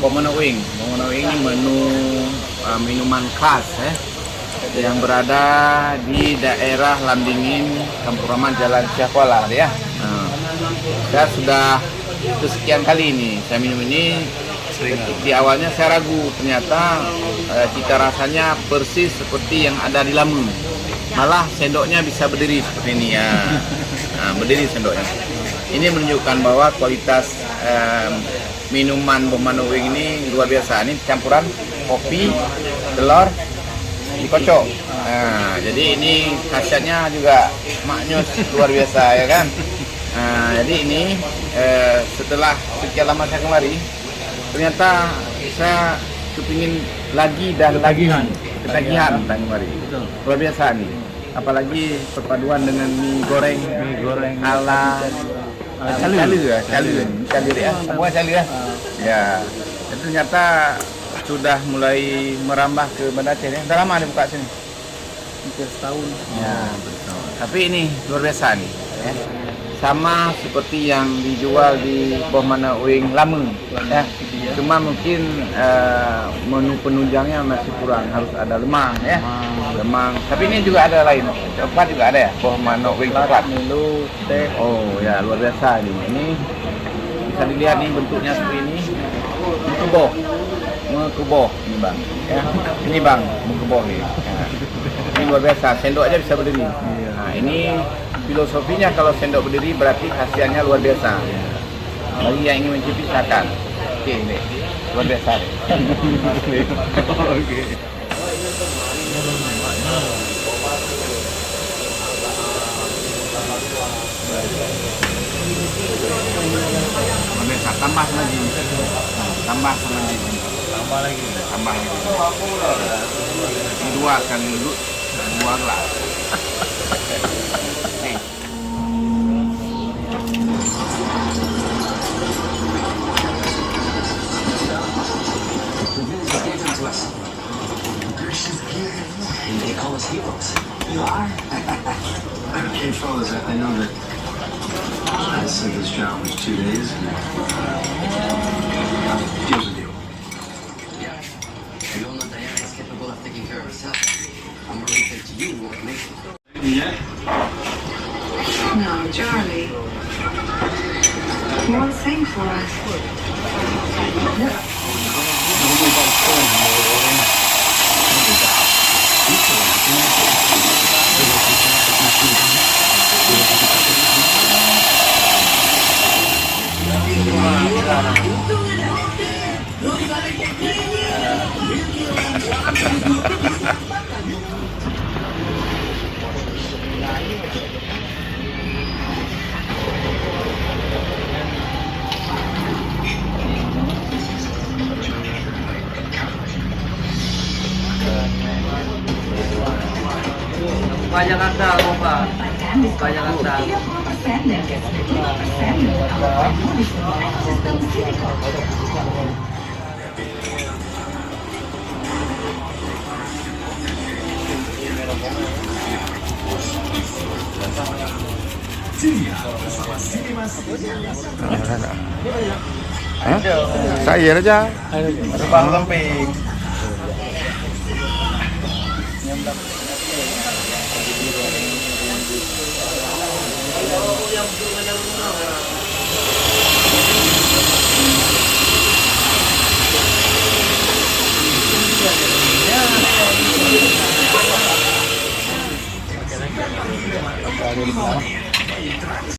Pomona Wing. Pomona Wing ini menu minuman khas yang berada di daerah Lamdingin, Kampung Ramah, Jalan Syahkuala ya. Saya sudah kesekian kali ini saya minum ini. Di awalnya saya ragu, ternyata cita rasanya persis seperti yang ada di Lampung. Malah sendoknya bisa berdiri seperti ini ya. Berdiri sendoknya. Ini menunjukkan bahwa kualitas minuman Pomona Wing ini luar biasa. Ini campuran kopi, telur, dikocok. Jadi ini khasiatnya juga maknyus luar biasa ya kan. Jadi ini setelah sekian lama saya kemari, ternyata saya kepingin lagi dan lagi ketagihan datang kemari. Luar biasa nih. Apalagi perpaduan dengan mie goreng ala Calu ya. Semua Calu ya. Ya. Itu ternyata sudah mulai merambah ke Banda Aceh ya. Udah lama dibuka sini? Hampir setahun. Ya, betul. Tapi ini luar biasa nih ya. Sama seperti yang dijual di Pomona Wing Lampung ya. Cuma mungkin menu penunjangnya masih kurang, harus ada lemang ya. Lemang. Tapi ini juga ada lain. Coklat juga ada ya, Pomona Wing coklat. Milo, teh. Oh ya, luar biasa nih. Ini bisa dilihat nih bentuknya seperti ini. Mengkeboh ini bang. Ya. Ini bang, mengkeboh nih. Ya. Ini luar biasa. Sendok aja bisa berdiri. Nah, ini filosofinya kalau sendok berdiri berarti khasiatnya luar biasa. Bagi yang ingin mencicipi silakan. Oke, ini luar biasa. Oke. Biasa tambah lagi. Tambah lagi. Ini dua kali dulu, 2 gelas. They call us heroes. You are? Hey, fellas, I know that I said this job was 2 days. Deal's a deal. Yeah. We all know Diana is capable of taking care of herself. I'm related to you, won't make it. Yeah? No, Charlie. You want to sing for us? Banyak kata, Bapak. Banyak kata. Saya aja. Bang Lemping.